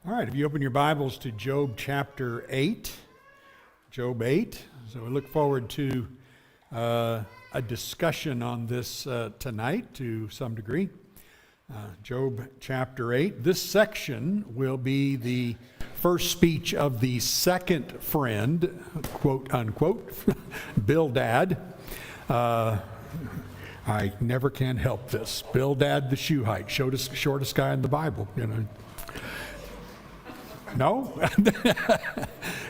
All right, if you open your Bibles to Job chapter 8, Job 8. So we look forward to a discussion on this tonight to some degree. Job chapter 8. This section will be the first speech of the second friend, quote unquote, Bildad. I never can help this. Bildad the Shuhite, shortest guy in the Bible, you know. No?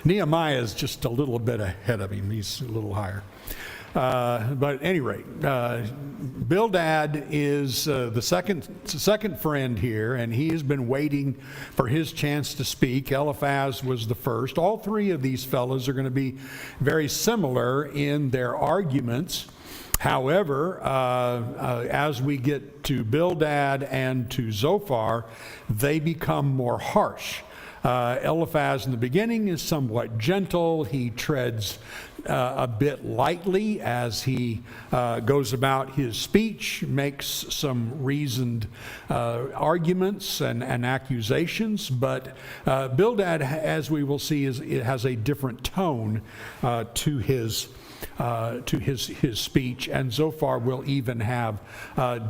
Nehemiah is just a little bit ahead of him. He's a little higher. But at any rate, Bildad is the second friend here, and he has been waiting for his chance to speak. Eliphaz was the first. All three of these fellows are going to be very similar in their arguments. However, as we get to Bildad and to Zophar, they become more harsh. Eliphaz in the beginning is somewhat gentle. He treads a bit lightly as he goes about his speech, makes some reasoned arguments and accusations. But Bildad, as we will see, it has a different tone to his speech, and Zophar will even have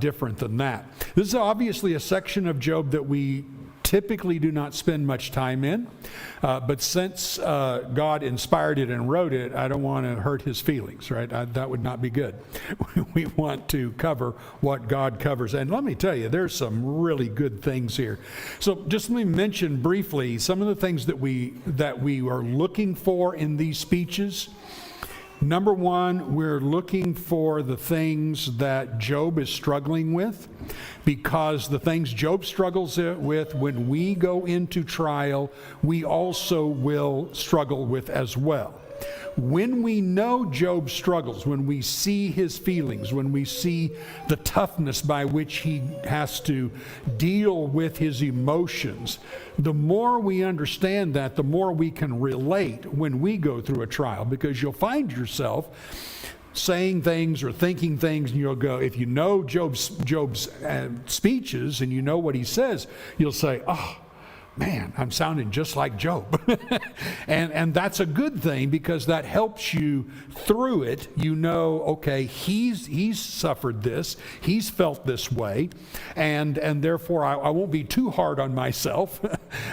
different than that. This is obviously a section of Job that we typically do not spend much time in, but since God inspired it and wrote it, I don't want to hurt his feelings, right? That would not be good. We want to cover what God covers. And let me tell you, there's some really good things here. So just let me mention briefly some of the things that we are looking for in these speeches. Number one, we're looking for the things that Job is struggling with, because the things Job struggles with, when we go into trial, we also will struggle with as well. When we know Job's struggles, when we see his feelings, when we see the toughness by which he has to deal with his emotions, the more we understand that, the more we can relate when we go through a trial, because you'll find yourself saying things or thinking things, and you'll go, if you know Job's speeches and you know what he says, you'll say, oh, man, I'm sounding just like Job. and that's a good thing, because that helps you through it. You know, okay, he's suffered this, he's felt this way, and therefore I won't be too hard on myself.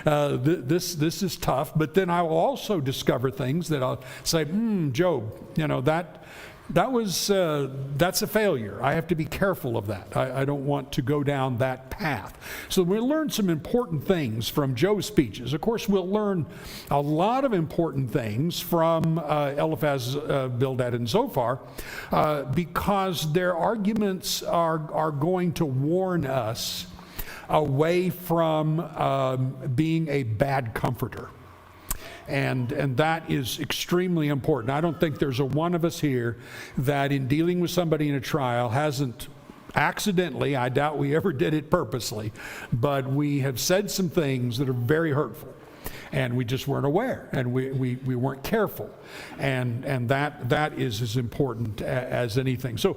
This is tough, but then I will also discover things that I'll say, Job, you know, that's a failure. I have to be careful of that. I don't want to go down that path. So we'll learn some important things from Job's speeches. Of course, we'll learn a lot of important things from Eliphaz, Bildad, and Zophar, because their arguments are going to warn us away from being a bad comforter. And that is extremely important. I don't think there's a one of us here that in dealing with somebody in a trial hasn't accidentally, I doubt we ever did it purposely, but we have said some things that are very hurtful. And we just weren't aware, and we weren't careful. And that is as important as anything. So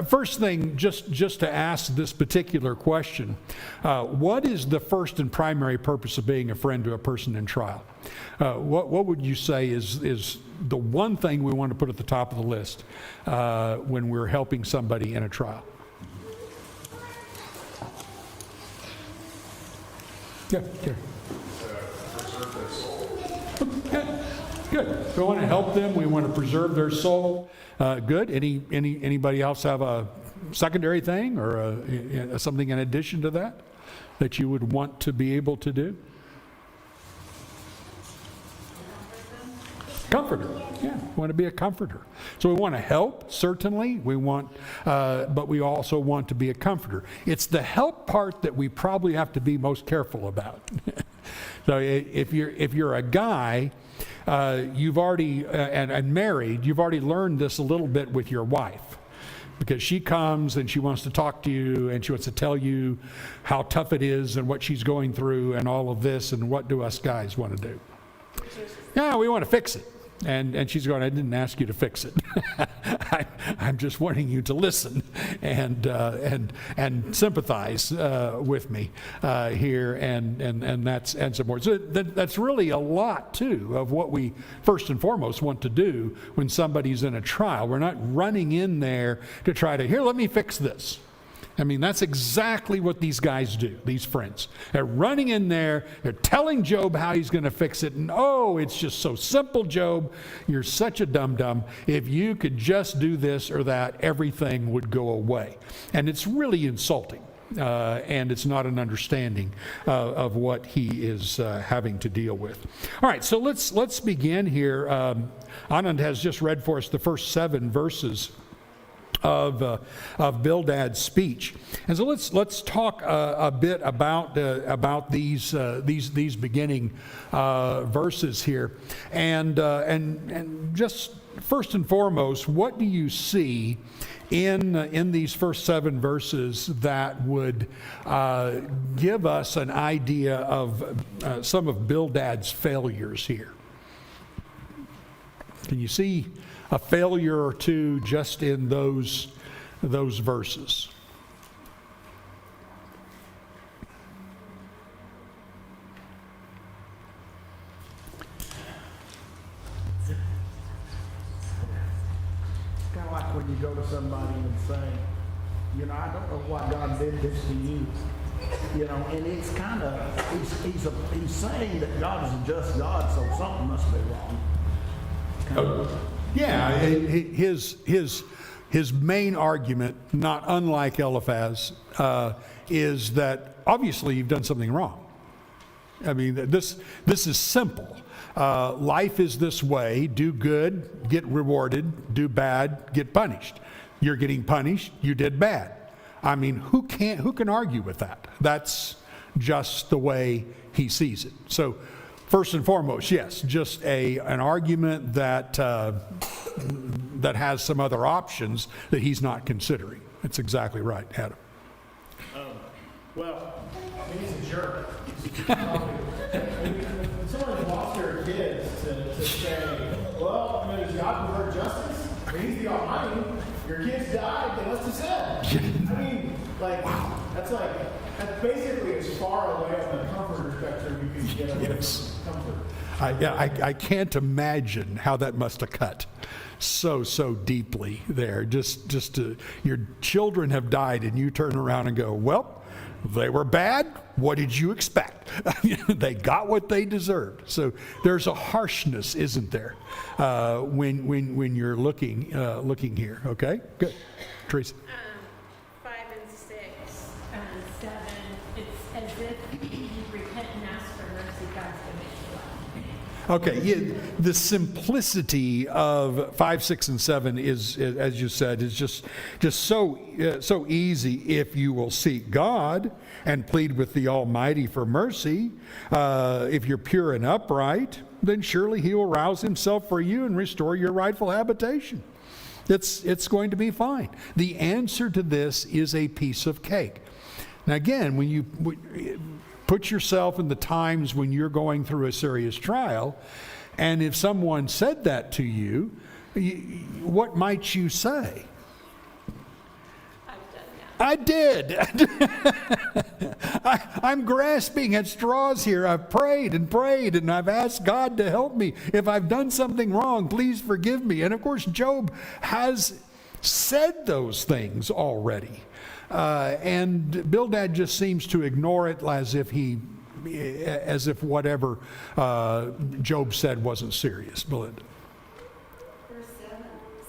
first thing, just to ask this particular question, what is the first and primary purpose of being a friend to a person in trial? What would you say is the one thing we want to put at the top of the list when we're helping somebody in a trial? Yeah. Good. We want to help them. We want to preserve their soul. Good. Anybody else have a secondary thing or something in addition to that you would want to be able to do? Comforter. Yeah, we want to be a comforter. So we want to help, certainly. We want, but we also want to be a comforter. It's the help part that we probably have to be most careful about. So if you're a guy, you've already and married, you've already learned this a little bit with your wife, because she comes and she wants to talk to you and she wants to tell you how tough it is and what she's going through and all of this, and what do us guys want to do? Yeah, we want to fix it. And she's going, I didn't ask you to fix it. I'm just wanting you to listen and sympathize with me here and some more. So that's really a lot too of what we first and foremost want to do when somebody's in a trial. We're not running in there to try to, here, let me fix this. I mean, that's exactly what these guys do, these friends. They're running in there, they're telling Job how he's going to fix it, and oh, it's just so simple, Job. You're such a dum-dum. If you could just do this or that, everything would go away. And it's really insulting, and it's not an understanding of what he is having to deal with. All right, so let's begin here. Anand has just read for us the first 7 verses of Bildad's speech, and so let's talk a bit about these beginning verses here, and just first and foremost, what do you see in these first 7 verses that would give us an idea of some of Bildad's failures here? Can you see a failure or two just in those verses? Kind of like when you go to somebody and say, I don't know why God did this to you. And it's kind of, he's saying that God is a just God, so something must be wrong. Yeah, his main argument, not unlike Eliphaz, is that obviously you've done something wrong. I mean, this is simple. Life is this way: do good, get rewarded; do bad, get punished. You're getting punished; you did bad. I mean, who can argue with that? That's just the way he sees it. So, first and foremost, yes, just an argument that has some other options that he's not considering. That's exactly right, Adam. Well, he's a jerk. When someone lost their kids to say, well, does God prefer justice? He's the Almighty. Your kids died, they must have said. I mean, that's basically as far away on the comforter spectrum you can get away from comfort. I can't imagine how that must have cut so deeply there. Just your children have died, and you turn around and go, well, they were bad. What did you expect? They got what they deserved. So there's a harshness, isn't there, when you're looking here? Okay, good, Teresa. 5 and 6, 7. It's as if you repent and ask for mercy, God's going to make you love. Okay, yeah, the simplicity of 5, 6, and 7 is, as you said, is just so easy if you will seek God and plead with the Almighty for mercy. If you're pure and upright, then surely He will rouse Himself for you and restore your rightful habitation. It's going to be fine. The answer to this is a piece of cake. Now again, when you put yourself in the times when you're going through a serious trial, and if someone said that to you, what might you say? I did. I'm grasping at straws here. I've prayed, and I've asked God to help me. If I've done something wrong, please forgive me. And of course, Job has said those things already. And Bildad just seems to ignore it as if whatever Job said wasn't serious. Belinda. Verse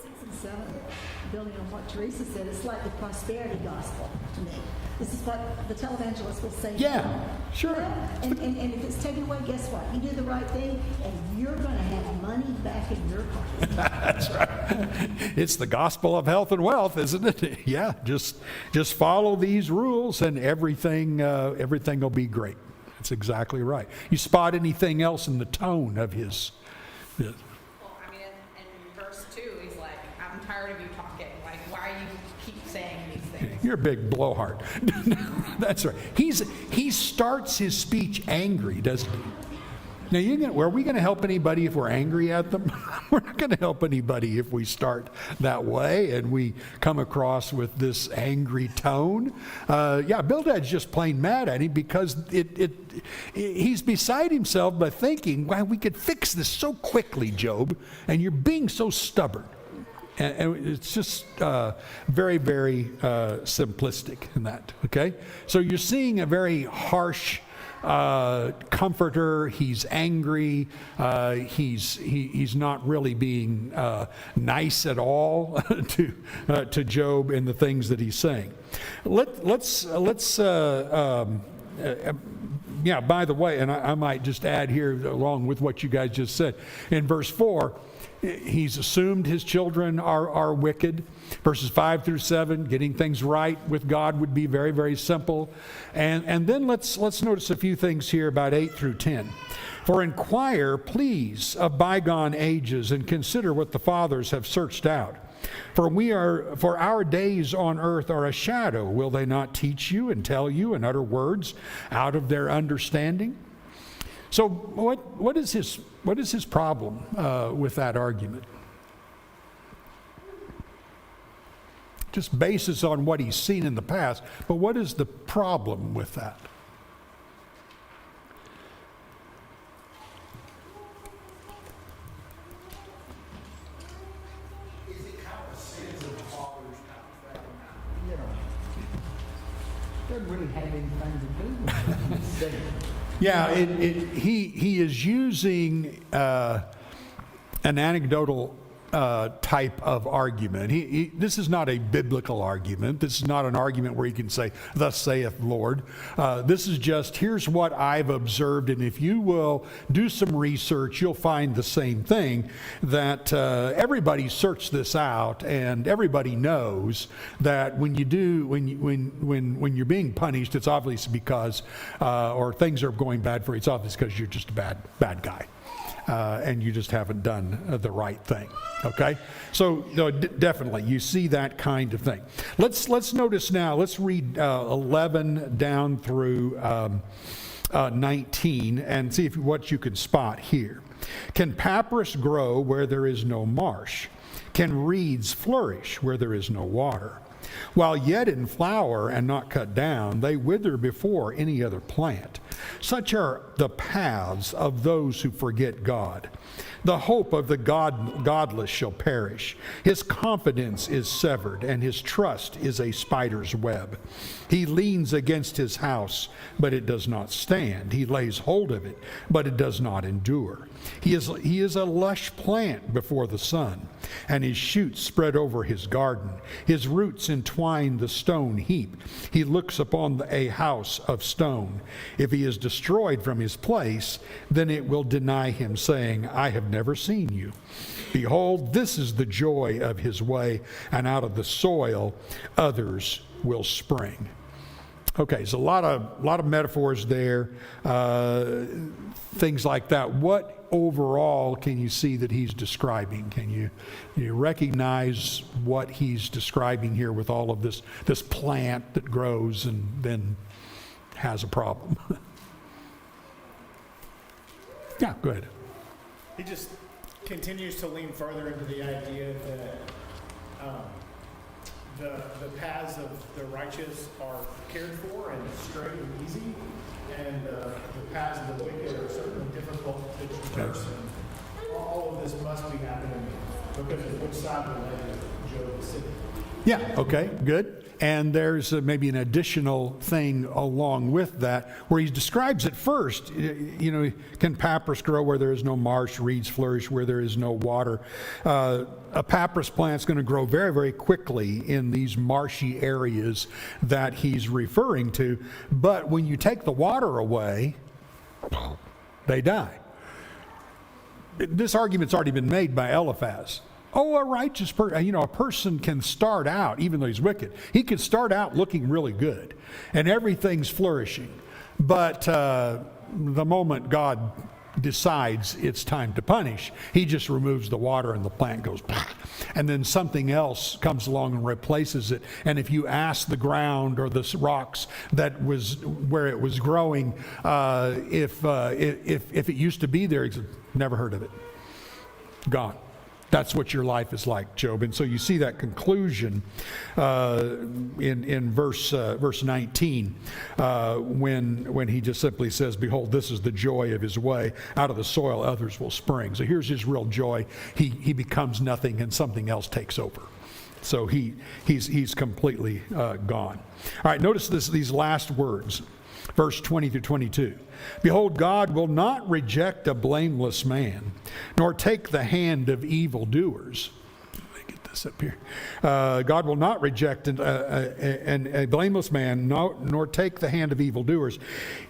6 and 7, building on what Teresa said, it's like the prosperity gospel to me. This is what the televangelist will say. Yeah, sure. Yeah. And if it's taken away, guess what? You do the right thing, and you're going to have money back in your pocket. That's right. It's the gospel of health and wealth, isn't it? Yeah, just follow these rules, and everything will be great. That's exactly right. You spot anything else in the tone of his? Well, I mean, in verse 2, he's like, I'm tired of you talking. Like, why you keep saying these things? You're a big blowhard. That's right. He starts his speech angry, doesn't he? Now, are we going to help anybody if we're angry at them? We're not going to help anybody if we start that way and we come across with this angry tone. Bildad's just plain mad at him because he's beside himself by thinking, wow, we could fix this so quickly, Job, and you're being so stubborn. And it's just very, very simplistic in that, okay? So you're seeing a very harsh comforter. He's angry. He's not really being nice at all to Job in the things that he's saying. Let's by the way, and I might just add here along with what you guys just said, in verse 4, he's assumed his children are wicked. Verses 5 through 7, getting things right with God would be very, very simple. And then let's notice a few things here about 8 through 10. For inquire, please, of bygone ages, and consider what the fathers have searched out. For our days on earth are a shadow. Will they not teach you and tell you and utter words out of their understanding? So what is his problem with that argument? Just bases on what he's seen in the past, but what is the problem with that? Is it kind of a sense of the father's kind of thing? Doesn't really have anything to do with what he's saying. Yeah, he is using an anecdotal type of argument. This is not a biblical argument. This is not an argument where he can say, "Thus saith the Lord." This is just, here's what I've observed, and if you will do some research, you'll find the same thing, that everybody searched this out, and everybody knows that when you're being punished, it's obviously because, or things are going bad for you, it's obviously because you're just a bad guy. And you just haven't done the right thing. Okay, so definitely you see that kind of thing. Let's notice now. Let's read 11 down through 19 and see what you can spot here. Can papyrus grow where there is no marsh? Can reeds flourish where there is no water? While yet in flower and not cut down, they wither before any other plant. Such are the paths of those who forget God. The hope of the godless shall perish. His confidence is severed, and his trust is a spider's web. He leans against his house, but it does not stand. He lays hold of it, but it does not endure. He is a lush plant before the sun, and his shoots spread over his garden. His roots entwine the stone heap. He looks upon a house of stone. If he is destroyed from his place, then it will deny him, saying, I have never seen you. Behold, this is the joy of his way, and out of the soil others will spring. Okay, so a lot of metaphors there, things like that. What overall can you see that he's describing? Can you recognize what he's describing here with all of this plant that grows and then has a problem? Yeah, go ahead. He just continues to lean further into the idea that the paths of the righteous are cared for and straight and easy, and the paths of the wicked are certainly difficult to traverse. All of this must be happening because of which side of the ledger Job is sitting. Yeah, okay, good. And there's maybe an additional thing along with that where he describes it first. Can papyrus grow where there is no marsh, reeds flourish where there is no water? A papyrus plant's going to grow very, very quickly in these marshy areas that he's referring to. But when you take the water away, they die. This argument's already been made by Eliphaz. Oh, a righteous person, a person can start out, even though he's wicked, he could start out looking really good and everything's flourishing. But the moment God decides it's time to punish. He just removes the water and the plant goes, and then something else comes along and replaces it. And if you ask the ground or the rocks that was where it was growing, if it used to be there, he said, never heard of it. Gone. That's what your life is like, Job. And so you see that conclusion in verse 19 when he just simply says, behold, this is the joy of his way. Out of the soil others will spring. So here's his real joy. He becomes nothing and something else takes over. So he's completely gone. All right, notice these last words. Verse 20 through 22. Behold, God will not reject a blameless man, nor take the hand of evildoers. Let me get this up here. God will not reject a blameless man, nor take the hand of evildoers.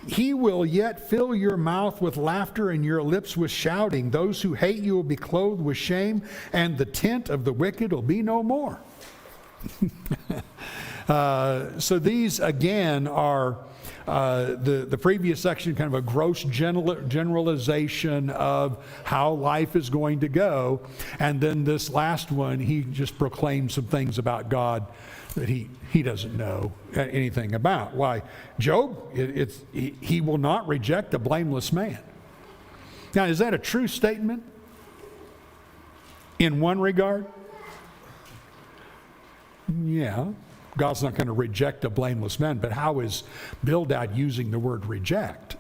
He will yet fill your mouth with laughter and your lips with shouting. Those who hate you will be clothed with shame, and the tent of the wicked will be no more. So these, again, are the previous section, kind of a gross generalization of how life is going to go. And then this last one, he just proclaims some things about God that he doesn't know anything about. Why? Job, he will not reject a blameless man. Now, is that a true statement? In one regard? Yeah. God's not going to reject a blameless man, but how is Bildad using the word reject?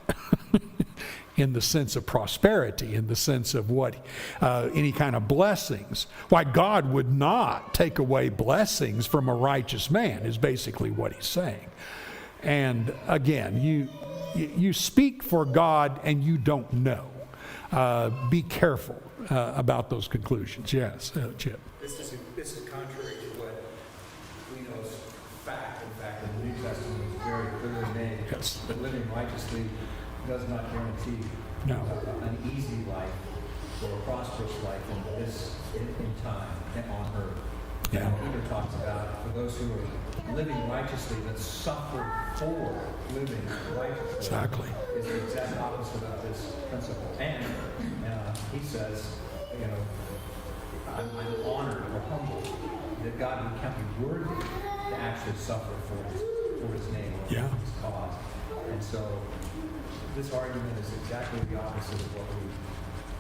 In the sense of prosperity, in the sense of what, any kind of blessings. Why God would not take away blessings from a righteous man is basically what he's saying. And again, you speak for God and you don't know. Be careful about those conclusions. Yes, Chip. This is contrary to what we know is fact. In fact, the New Testament is very clearly made. Yes. That living righteously does not guarantee an easy life or a prosperous life in time and on earth. Yeah. Peter talks about for those who are living righteously that suffer for living righteously. Exactly. Is the exact opposite of this principle. And he says, I'm honored or humbled that God would count me worthy to actually suffer for his name, or Yeah. his cause. And so this argument is exactly the opposite of what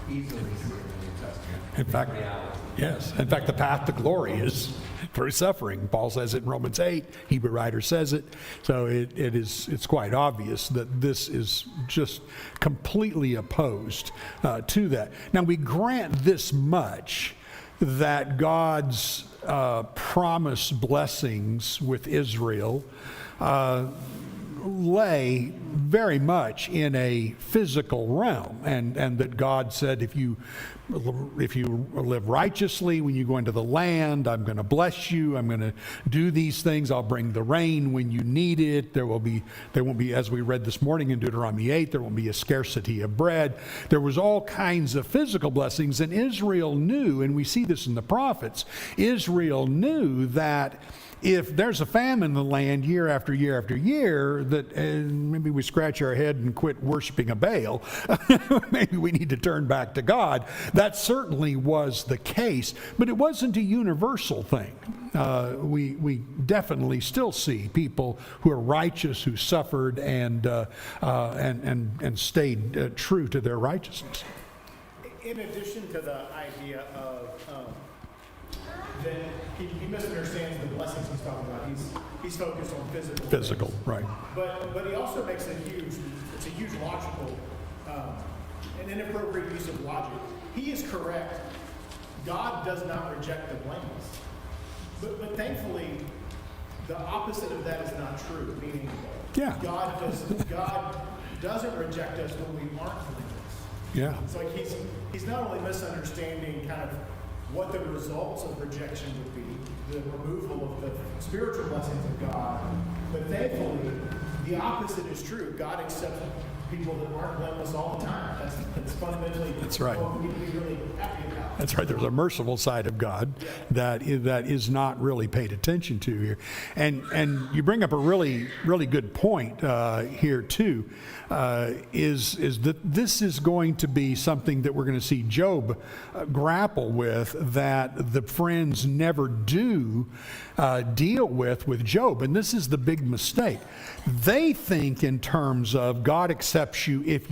we easily see in the New Testament. In fact, reality. yes. In fact, the path to glory is through suffering. Paul says it in Romans 8. Hebrew writer says it. So it's quite obvious that this is just completely opposed to that. Now, we grant this much, that God's promised blessings with Israel lay very much in a physical realm, and that God said, if you live righteously when you go into the land, I'm going to bless you. I'm going to do these things. I'll bring the rain when you need it. There won't be, as we read this morning in Deuteronomy 8, there won't be a scarcity of bread. There was all kinds of physical blessings, and Israel knew, and we see this in the prophets, Israel knew that if there's a famine in the land year after year after year, that maybe we scratch our head and quit worshiping a Baal. Maybe we need to turn back to God. That certainly was the case, but it wasn't a universal thing. We definitely still see people who are righteous, who suffered and stayed true to their righteousness. In addition to the idea of that he misunderstands the blessings he's talking about. He's focused on physical. Right. But he also makes a huge logical, an inappropriate use of logic. He is correct. God does not reject the blameless. But thankfully, the opposite of that is not true. Meaning, God doesn't reject us when we aren't blameless. Yeah. It's like he's not only misunderstanding kind of what the results of rejection would be, the removal of the spiritual blessings of God. But thankfully, the opposite is true. God accepts people that aren't blameless all the time. That's fundamentally That's right. what we need to be really happy about. That's right. There's a merciful side of God that is not really paid attention to here, and you bring up a really good point here too. Is that this is going to be something that we're going to see Job grapple with, that the friends never do deal with Job, and this is the big mistake. They think in terms of God accepts you if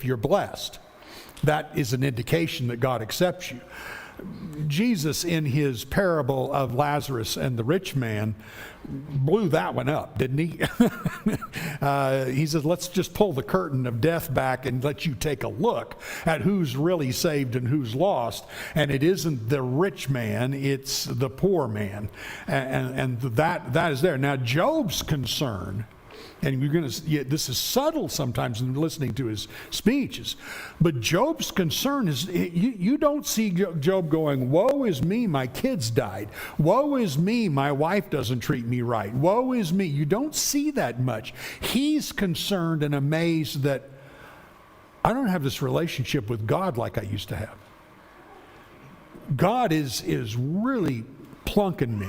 you're blessed. That is an indication that God accepts you. Jesus, in his parable of Lazarus and the rich man, blew that one up, didn't he? He says, let's just pull the curtain of death back and let you take a look at who's really saved and who's lost. And it isn't the rich man, it's the poor man. And that is there. Now, Job's concern, and you're going to, this is subtle sometimes in listening to his speeches, but Job's concern is, you don't see Job going, woe is me, my kids died. Woe is me, my wife doesn't treat me right. Woe is me. You don't see that much. He's concerned and amazed that I don't have this relationship with God like I used to have. God is really plunking me.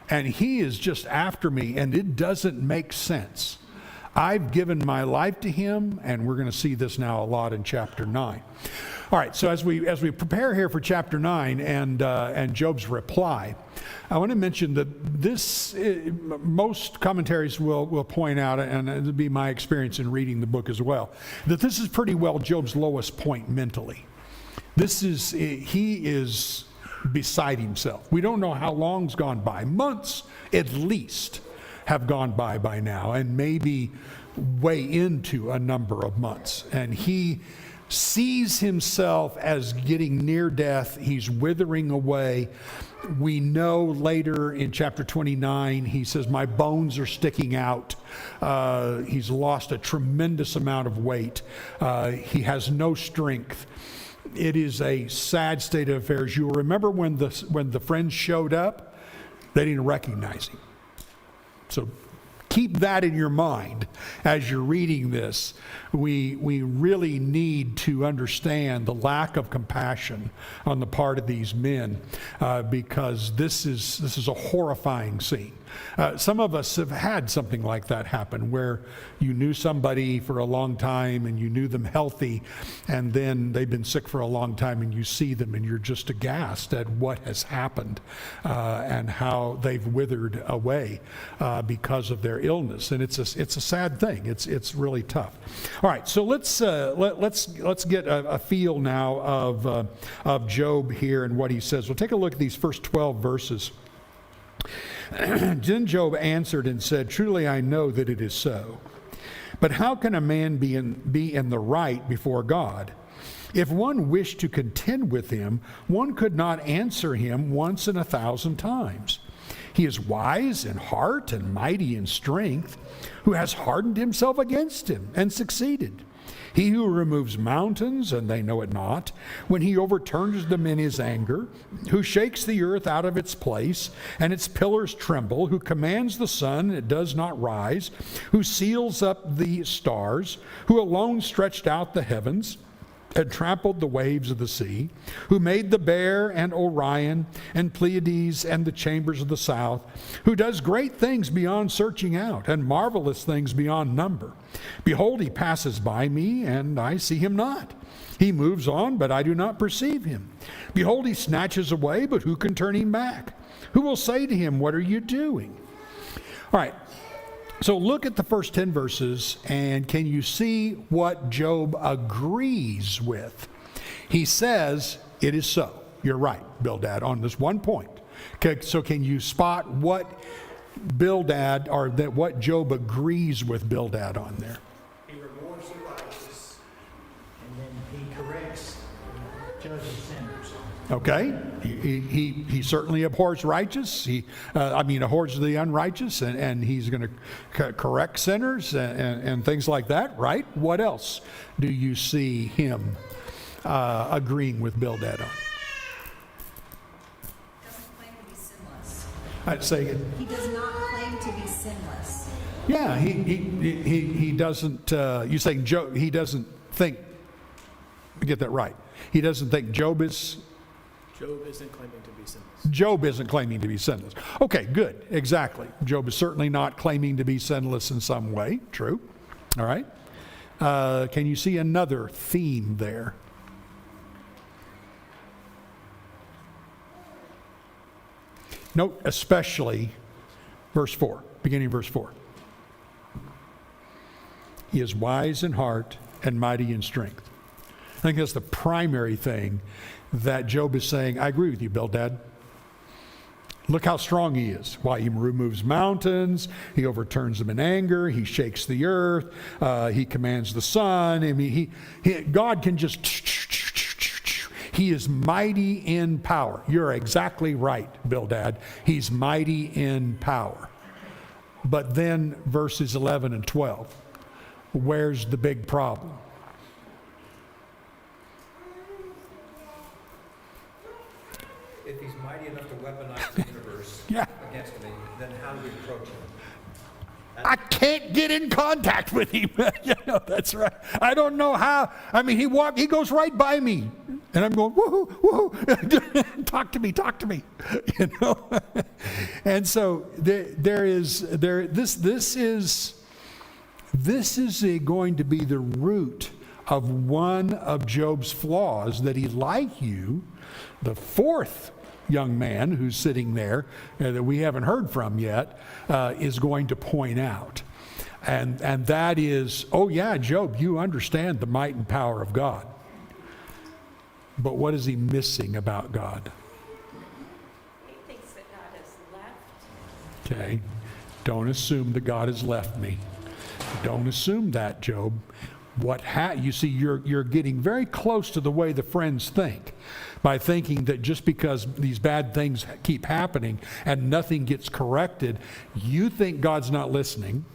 And he is just after me, and it doesn't make sense. I've given my life to him, and we're going to see this now a lot in chapter 9. All right, so as we prepare here for chapter 9 and Job's reply, I want to mention that this, most commentaries will point out, and it'll be my experience in reading the book as well, that this is pretty well Job's lowest point mentally. He is beside himself. We don't know how long's gone by. Months at least have gone by now, and maybe way into a number of months. And he sees himself as getting near death. He's withering away. We know later in chapter 29, he says, my bones are sticking out. He's lost a tremendous amount of weight. He has no strength. It is a sad state of affairs. You'll remember when the friends showed up, they didn't recognize him. So keep that in your mind as you're reading this. We really need to understand the lack of compassion on the part of these men, because this is a horrifying scene. Some of us have had something like that happen, where you knew somebody for a long time and you knew them healthy, and then they've been sick for a long time, and you see them and you're just aghast at what has happened and how they've withered away because of their illness. And it's a sad thing. It's really tough. All right, so let's get a feel now of Job here and what he says. We'll take a look at these first 12 verses. Then Job answered and said, truly I know that it is so. But how can a man be in the right before God? If one wished to contend with him, one could not answer him once in 1,000 times. He is wise in heart and mighty in strength, who has hardened himself against him and succeeded. He who removes mountains, and they know it not, when he overturns them in his anger, who shakes the earth out of its place, and its pillars tremble, who commands the sun, and it does not rise, who seals up the stars, who alone stretched out the heavens, and trampled the waves of the sea, who made the Bear and Orion and Pleiades and the chambers of the south, who does great things beyond searching out and marvelous things beyond number. Behold, he passes by me, and I see him not. He moves on, but I do not perceive him. Behold, he snatches away, but who can turn him back? Who will say to him, what are you doing? All right. So look at the first 10 verses, and can you see what Job agrees with? He says, it is so. You're right, Bildad, on this one point. Okay, so can you spot what Bildad, or that what Job agrees with Bildad on there? He rewards the righteous, and then he corrects judges sinners. Okay, he certainly abhors righteous. Abhors the unrighteous, and he's going to correct sinners and things like that, right? What else do you see him agreeing with Bildad on? Doesn't claim to be sinless. I'd say it. He does not claim to be sinless. Yeah, he doesn't. You saying Job? He doesn't think Let me get that right. He doesn't think Job isn't claiming to be sinless. Okay, good. Exactly. Job is certainly not claiming to be sinless in some way. True. All right. Can you see another theme there? Note especially verse 4, beginning of verse 4. He is wise in heart and mighty in strength. I think that's the primary thing that Job is saying. I agree with you, Bildad. Look how strong he is. Why, he removes mountains, he overturns them in anger, he shakes the earth, he commands the sun. I mean, God can just... He is mighty in power. You're exactly right, Bildad. He's mighty in power. But then verses 11 and 12, where's the big problem? If he's mighty enough to weaponize the universe against me, then how do we approach him? I can't get in contact with him. That's right. I don't know how. I mean, he goes right by me. And I'm going, woohoo, woohoo, talk to me. And so this is going to be the root of one of Job's flaws, that he, like you, the fourth young man who's sitting there that we haven't heard from yet, is going to point out. And that is, oh yeah, Job, you understand the might and power of God. But what is he missing about God? He thinks that God has left. Okay. Don't assume that God has left me. Don't assume that, Job. You see, you're getting very close to the way the friends think, by thinking that just because these bad things keep happening and nothing gets corrected, you think God's not listening,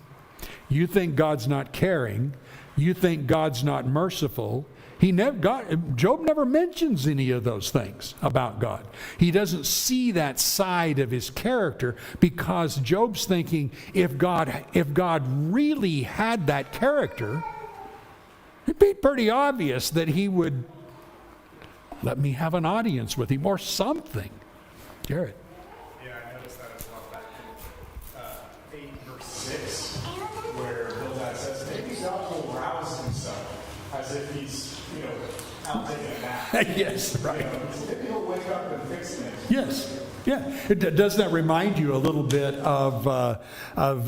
you think God's not caring, you think God's not merciful. Job never mentions any of those things about God. He doesn't see that side of his character, because Job's thinking, if God really had that character, it'd be pretty obvious that he would let me have an audience with him or something. Garrett. Yeah, I noticed that as well back in 8 verse 6, where Bildad says, maybe God will rouse himself as if he's, out taking a nap. Yes, right. Maybe he'll wake up and fix things. Yes. Yeah. Doesn't that remind you a little bit of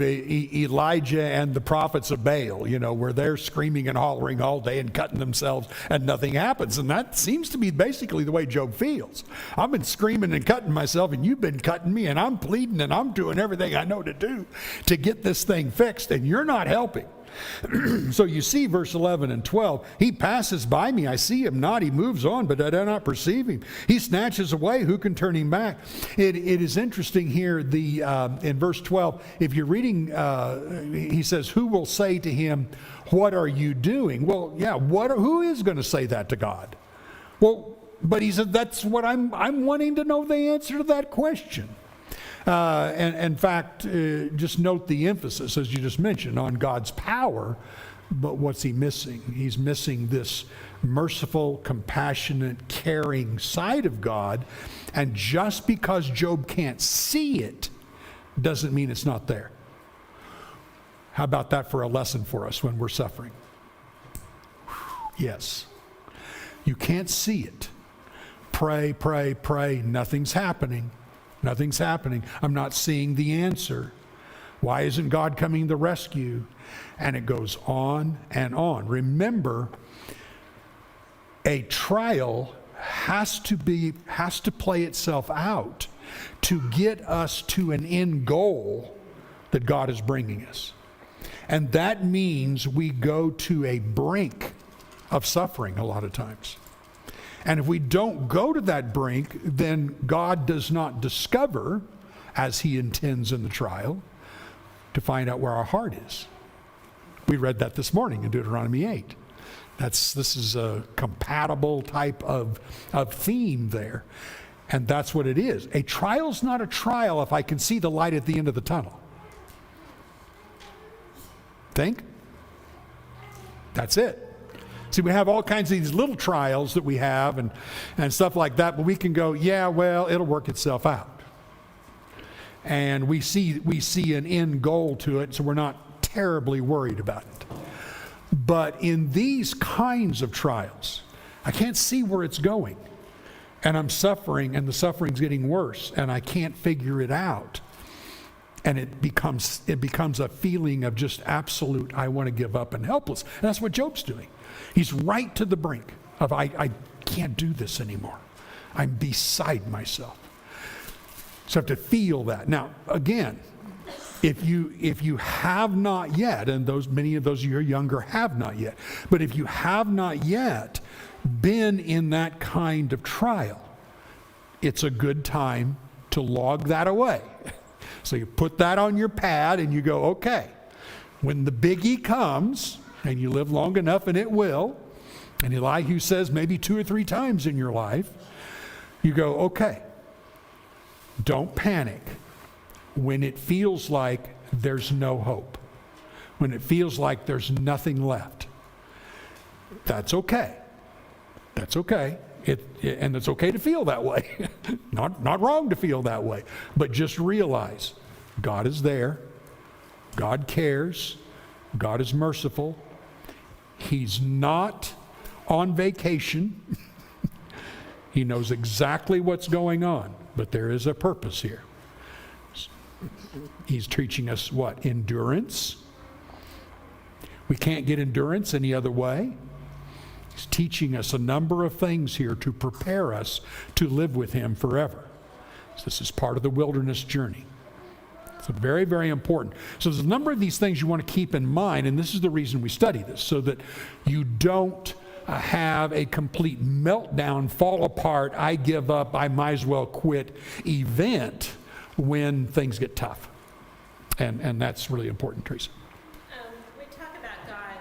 Elijah and the prophets of Baal, where they're screaming and hollering all day and cutting themselves and nothing happens? And that seems to be basically the way Job feels. I've been screaming and cutting myself, and you've been cutting me, and I'm pleading, and I'm doing everything I know to do to get this thing fixed, and you're not helping. So you see verse 11 and 12, he passes by me, I see him not, he moves on, but I do not perceive him. He snatches away, who can turn him back? It is interesting here, in verse 12, if you're reading, he says, who will say to him, what are you doing? Well, yeah, who is going to say that to God? Well, but he said, that's what I'm wanting to know the answer to that question. And in fact, just note the emphasis, as you just mentioned, on God's power. But what's he missing? He's missing this merciful, compassionate, caring side of God. And just because Job can't see it doesn't mean it's not there. How about that for a lesson for us when we're suffering? Yes. You can't see it. Pray, pray, pray. Nothing's happening. Nothing's happening. I'm not seeing the answer. Why isn't God coming to the rescue? And it goes on and on. Remember, a trial has to play itself out to get us to an end goal that God is bringing us. And that means we go to a brink of suffering a lot of times. And if we don't go to that brink, then God does not discover, as he intends in the trial, to find out where our heart is. We read that this morning in Deuteronomy 8. This is a compatible type of theme there. And that's what it is. A trial's not a trial if I can see the light at the end of the tunnel. Think? That's it. See, we have all kinds of these little trials that we have and stuff like that, but we can go, yeah, well, it'll work itself out. And we see an end goal to it, so we're not terribly worried about it. But in these kinds of trials, I can't see where it's going. And I'm suffering, and the suffering's getting worse, and I can't figure it out. And it becomes a feeling of just absolute, I want to give up and helpless. And that's what Job's doing. He's right to the brink of, I can't do this anymore. I'm beside myself. So I have to feel that. Now, again, if you have not yet, and many of those of you who are younger have not yet, but if you have not yet been in that kind of trial, it's a good time to log that away. So you put that on your pad and you go, okay, when the biggie comes, and you live long enough, and it will, and Elihu says maybe 2 or 3 times in your life, you go, okay, don't panic when it feels like there's no hope, when it feels like there's nothing left. That's okay. That's okay. And it's okay to feel that way. Not wrong to feel that way. But just realize God is there. God cares. God is merciful. He's not on vacation. He knows exactly what's going on. But there is a purpose here. He's teaching us what? Endurance. We can't get endurance any other way. He's teaching us a number of things here to prepare us to live with Him forever. So this is part of the wilderness journey. So very, very important. So there's a number of these things you want to keep in mind, and this is the reason we study this, so that you don't have a complete meltdown, fall apart, I give up, I might as well quit event when things get tough. And that's really important, Teresa. We talk about God,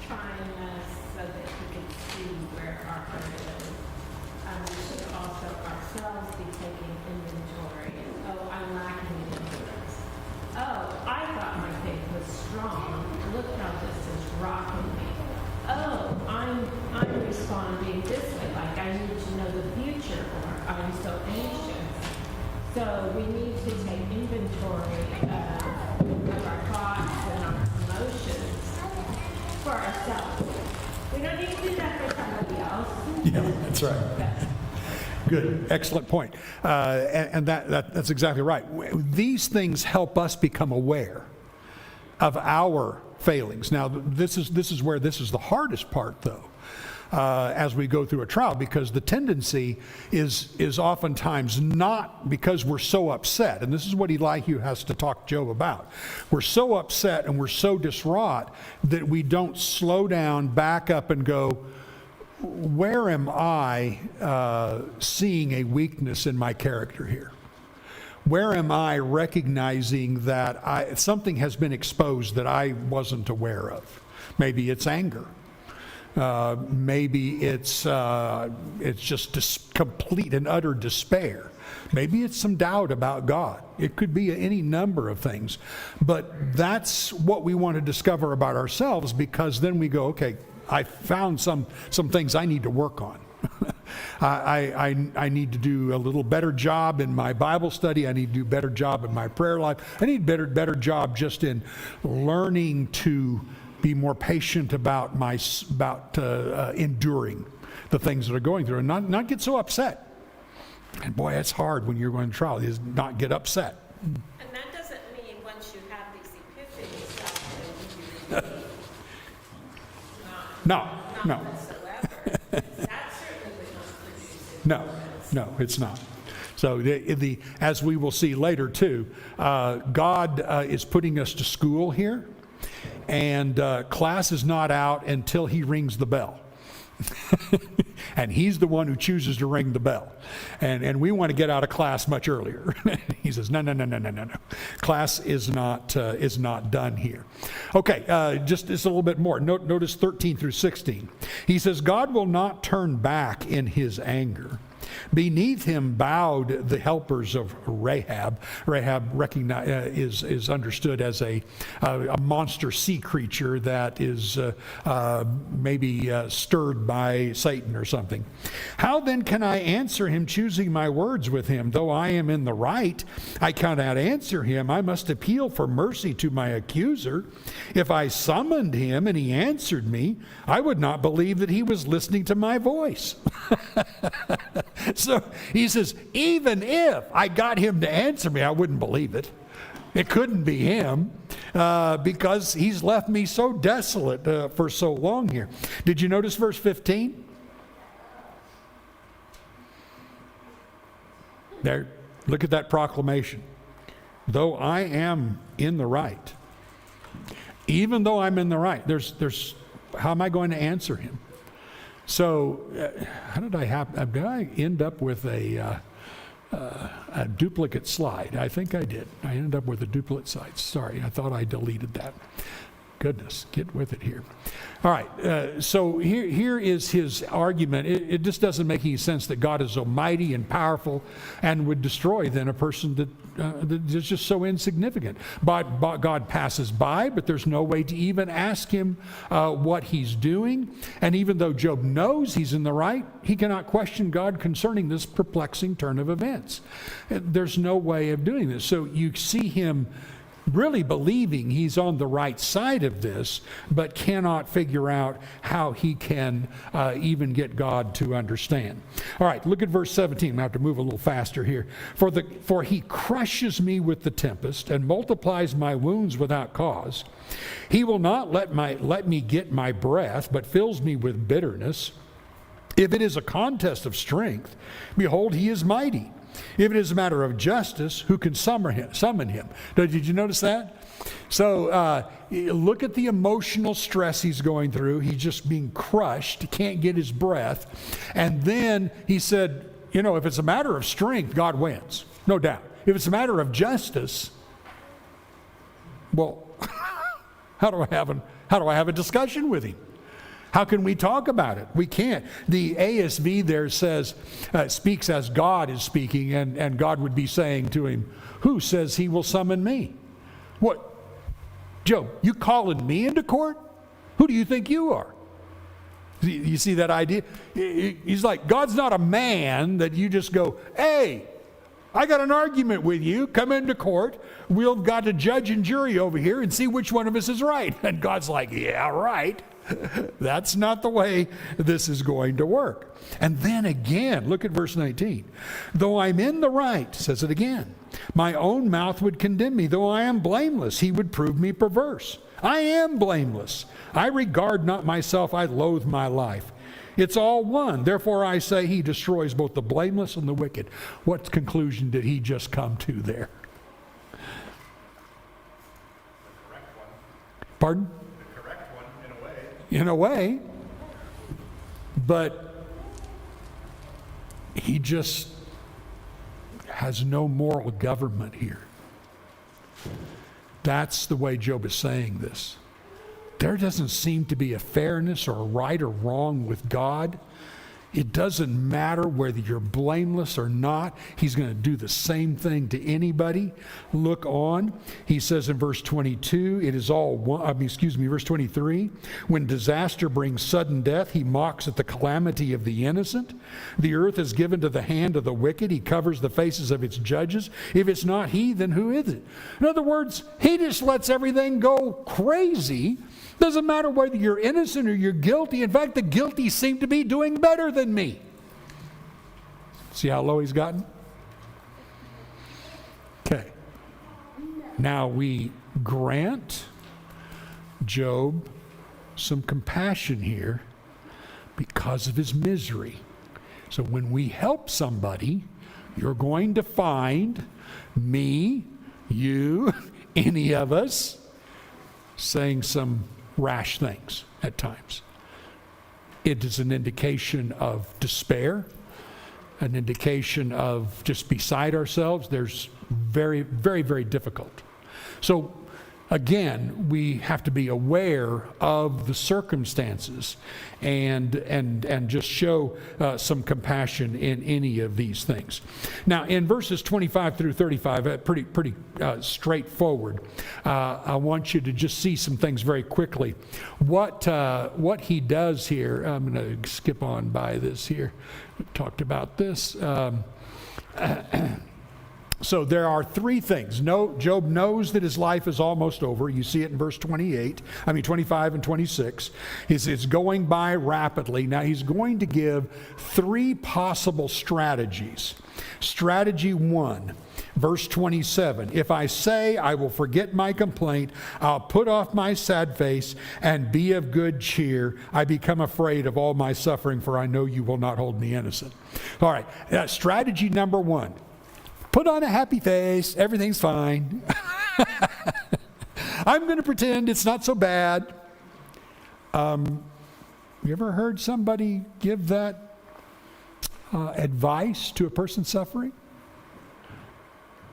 trying us so that He can see where our heart is. We should also ourselves be taking inventory. Oh, I'm lacking in endurance. Oh, I thought my faith was strong. Look how this is rocking me. Oh, I'm responding this way, like I need to know the future, or I'm so anxious. So we need to take inventory of our thoughts and our emotions for ourselves. We don't need to do that for somebody else. Yeah, that's right. Good, excellent point. And that's exactly right. These things help us become aware of our failings. Now, this is where this is the hardest part, though, as we go through a trial, because the tendency is oftentimes not because we're so upset, and this is what Elihu has to talk to Job about. We're so upset and we're so distraught that we don't slow down, back up, and go, where am I seeing a weakness in my character here? Where am I recognizing that something has been exposed that I wasn't aware of? Maybe it's anger. Maybe it's just complete and utter despair. Maybe it's some doubt about God. It could be any number of things. But that's what we want to discover about ourselves, because then we go, okay, I found some things I need to work on. I need to do a little better job in my Bible study. I need to do a better job in my prayer life. I need a better job just in learning to be more patient about enduring the things that are going through, and not get so upset. And boy, it's hard when you're going to trial, is not get upset. And that doesn't mean once you have these epiphanies that you No. whatsoever. That certainly would not produce No, it's not. So as we will see later too, God is putting us to school here, and class is not out until He rings the bell. And He's the one who chooses to ring the bell. And we want to get out of class much earlier. He says, no. Class is not done here. Okay, just a little bit more. Notice 13 through 16. He says, God will not turn back in His anger. Beneath him bowed the helpers of Rahab. Rahab is understood as a monster sea creature that is maybe stirred by Satan or something. How then can I answer him, choosing my words with him? Though I am in the right, I cannot answer him. I must appeal for mercy to my accuser. If I summoned him and he answered me, I would not believe that he was listening to my voice. So he says, even if I got him to answer me, I wouldn't believe it. It couldn't be him because he's left me so desolate for so long here. Did you notice verse 15? There, look at that proclamation. Though I am in the right, even though I'm in the right, there's how am I going to answer him? So, how did I end up with a duplicate slide? I think I did. I ended up with a duplicate slide. Sorry, I thought I deleted that. Goodness, get with it here. All right, so here is his argument. It just doesn't make any sense that God is so mighty and powerful and would destroy then a person that is just so insignificant. But God passes by, but there's no way to even ask him what he's doing. And even though Job knows he's in the right, he cannot question God concerning this perplexing turn of events. There's no way of doing this. So you see him really believing he's on the right side of this, but cannot figure out how he can even get God to understand. All right, look at verse 17. I have to move a little faster here. For he crushes me with the tempest and multiplies my wounds without cause. He will not let me get my breath, but fills me with bitterness. If it is a contest of strength, behold, he is mighty. If it is a matter of justice, who can summon him? Did you notice that? So look at the emotional stress he's going through. He's just being crushed. He can't get his breath. And then he said, if it's a matter of strength, God wins. No doubt. If it's a matter of justice, well, how do I have a discussion with him? How can we talk about it? We can't. The ASV there says, speaks as God is speaking, and God would be saying to him, who says he will summon me? What? Job, you calling me into court? Who do you think you are? You see that idea? He's like, God's not a man that you just go, hey, I got an argument with you. Come into court. We've got a judge and jury over here and see which one of us is right. And God's like, yeah, right. That's not the way this is going to work. And then again, look at verse 19. Though I'm in the right, says it again, my own mouth would condemn me. Though I am blameless, he would prove me perverse. I am blameless. I regard not myself. I loathe my life. It's all one. Therefore I say he destroys both the blameless and the wicked. What conclusion did he just come to there? The correct one. Pardon? The correct one, in a way. In a way, but he just has no moral government here. That's the way Job is saying this. There doesn't seem to be a fairness or a right or wrong with God. It doesn't matter whether you're blameless or not. He's going to do the same thing to anybody. Look on. He says in verse 22, it is all one, verse 23, when disaster brings sudden death, he mocks at the calamity of the innocent. The earth is given to the hand of the wicked. He covers the faces of its judges. If it's not he, then who is it? In other words, he just lets everything go crazy. Doesn't matter whether you're innocent or you're guilty. In fact, the guilty seem to be doing better than me. See how low he's gotten? Okay. Now we grant Job some compassion here because of his misery. So when we help somebody, you're going to find me, you, any of us saying some rash things at times. It is an indication of despair, an indication of just beside ourselves. There's very, very, very difficult. So Again, we have to be aware of the circumstances and just show some compassion in any of these things. Now, in verses 25 through 35, pretty straightforward. I want you to just see some things very quickly. What he does here, I'm going to skip on by this here. We talked about this. So there are three things. Job knows that his life is almost over. You see it in verse 25 and 26. It's going by rapidly. Now he's going to give three possible strategies. Strategy 1, verse 27. If I say I will forget my complaint, I'll put off my sad face and be of good cheer. I become afraid of all my suffering, for I know you will not hold me innocent. All right, strategy number 1. Put on a happy face. Everything's fine. I'm going to pretend it's not so bad. You ever heard somebody give that advice to a person suffering?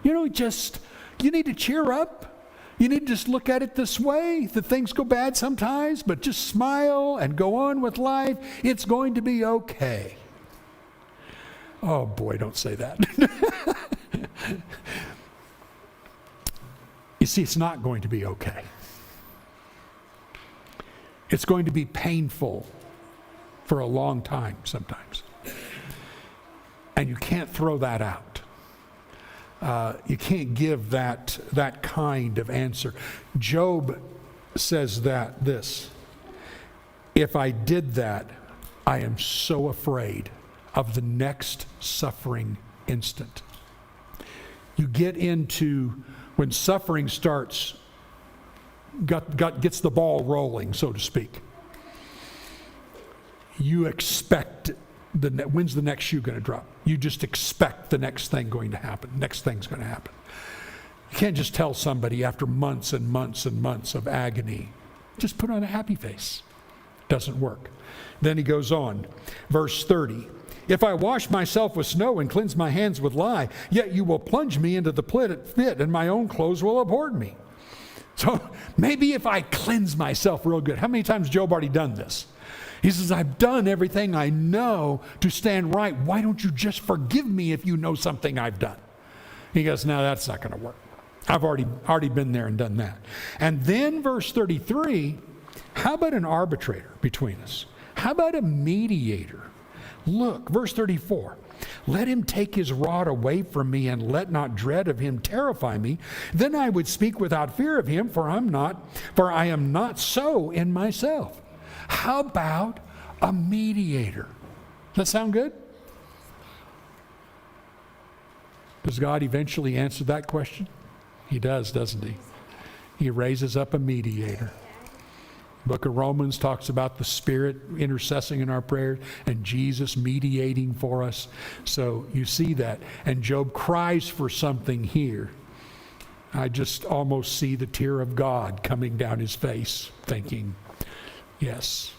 You need to cheer up. You need to just look at it this way, that things go bad sometimes, but just smile and go on with life. It's going to be okay. Oh boy, don't say that. You see, it's not going to be okay. It's going to be painful for a long time sometimes. And you can't throw that out. You can't give that kind of answer. Job says this, if I did that, I am so afraid of the next suffering instant. You get into when suffering starts, gets the ball rolling, so to speak. You expect when's the next shoe going to drop? You just expect the next thing going to happen. Next thing's going to happen. You can't just tell somebody after months and months and months of agony, just put on a happy face. Doesn't work. Then he goes on, verse 30. If I wash myself with snow and cleanse my hands with lye, yet you will plunge me into the pit, and my own clothes will abhor me. So maybe if I cleanse myself real good. How many times has Job already done this? He says, I've done everything I know to stand right. Why don't you just forgive me if you know something I've done? He goes, no, that's not going to work. I've already been there and done that. And then verse 33, how about an arbitrator between us? How about a mediator? Look, verse 34. Let him take his rod away from me, and let not dread of him terrify me. Then I would speak without fear of him, for I am not so in myself. How about a mediator? Does that sound good? Does God eventually answer that question? He does, doesn't he? He raises up a mediator. Book of Romans talks about the Spirit intercessing in our prayers and Jesus mediating for us. So you see that. And Job cries for something here. I just almost see the tear of God coming down his face, thinking, yes,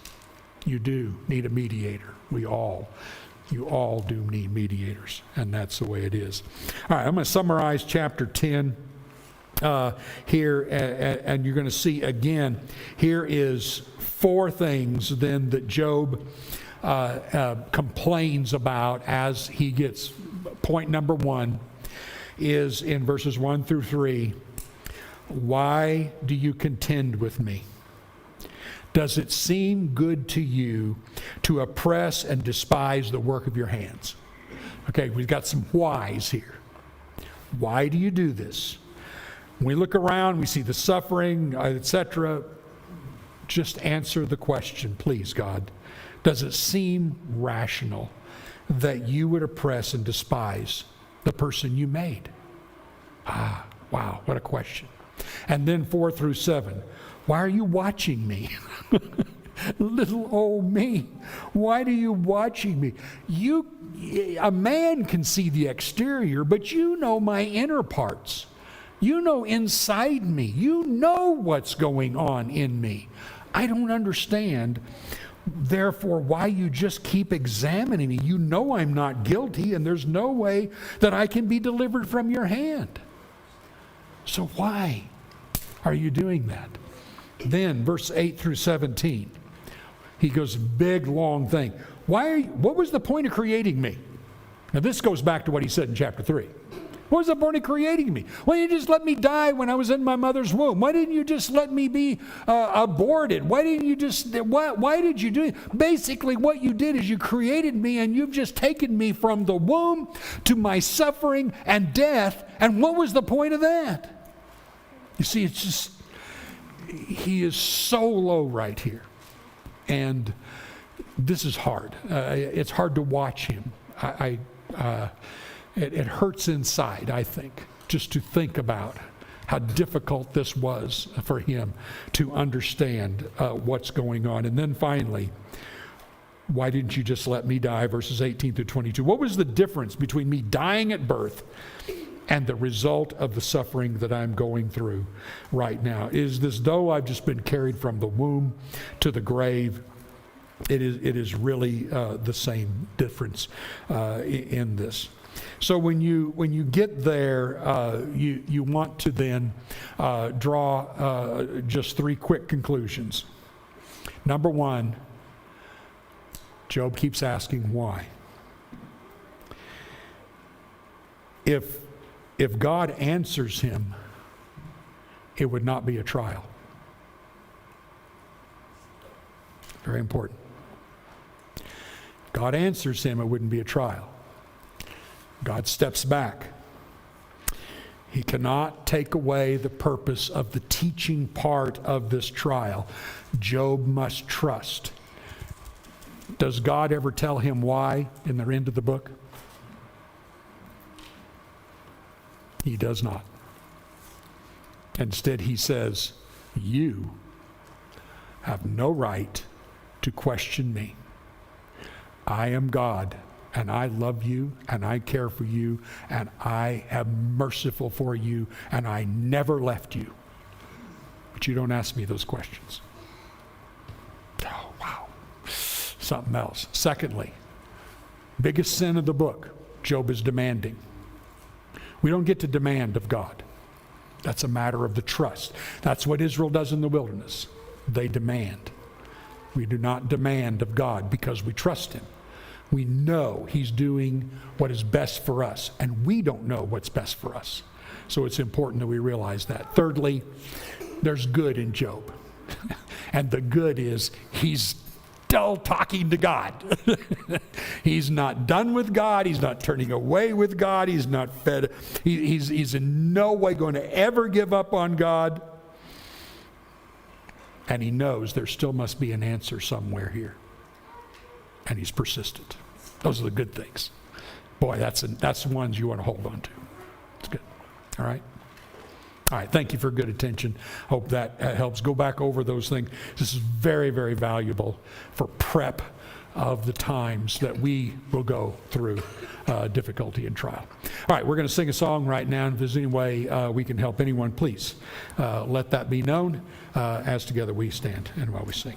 you do need a mediator. You all do need mediators. And that's the way it is. All right, I'm going to summarize chapter 10. Here, and you're going to see again, here is 4 things then that Job complains about as he gets. Point number 1 is in verses 1 through 3. Why do you contend with me? Does it seem good to you to oppress and despise the work of your hands? Okay, we've got some whys here. Why do you do this? When we look around, we see the suffering, etc. Just answer the question, please, God. Does it seem rational that you would oppress and despise the person you made? Wow, what a question. And then 4 through 7. Why are you watching me? Little old me. Why are you watching me? A man can see the exterior, but you know my inner parts. You know inside me. You know what's going on in me. I don't understand, therefore, why you just keep examining me. You know I'm not guilty, and there's no way that I can be delivered from your hand. So why? are you doing that? Then, verse 8 through 17, he goes, big, long thing. What was the point of creating me? Now, this goes back to what he said in chapter 3. What was the point of creating me? Why didn't you just let me die when I was in my mother's womb? Why didn't you just let me be aborted? Why did you do it? Basically, what you did is you created me, and you've just taken me from the womb to my suffering and death. And what was the point of that? You see, it's just, he is so low right here. And this is hard. It's hard to watch him. It hurts inside, I think, just to think about how difficult this was for him to understand what's going on. And then finally, why didn't you just let me die? Verses 18 through 22. What was the difference between me dying at birth and the result of the suffering that I'm going through right now? Is this, though I've just been carried from the womb to the grave, it is really the same difference in this. So when you get there, you want to then draw just 3 quick conclusions. Number 1, Job keeps asking why. If God answers him, it would not be a trial. Very important. If God answers him, it wouldn't be a trial. God steps back. He cannot take away the purpose of the teaching part of this trial. Job must trust. Does God ever tell him why in the end of the book? He does not. Instead, he says, you have no right to question me. I am God, and I love you, and I care for you, and I am merciful for you, and I never left you. But you don't ask me those questions. Oh, wow. Something else. Secondly, biggest sin of the book, Job is demanding. We don't get to demand of God. That's a matter of the trust. That's what Israel does in the wilderness. They demand. We do not demand of God because we trust him. We know he's doing what is best for us, and we don't know what's best for us. So it's important that we realize that. Thirdly, there's good in Job. And the good is he's still talking to God. He's not done with God. He's not turning away with God. He's not fed. He's in no way going to ever give up on God. And he knows there still must be an answer somewhere here. And he's persistent. Those are the good things. Boy, that's the ones you want to hold on to. It's good. All right? All right, thank you for good attention. Hope that helps. Go back over those things. This is very, very valuable for prep of the times that we will go through difficulty and trial. All right, we're going to sing a song right now. If there's any way we can help anyone, please let that be known as together we stand and while we sing.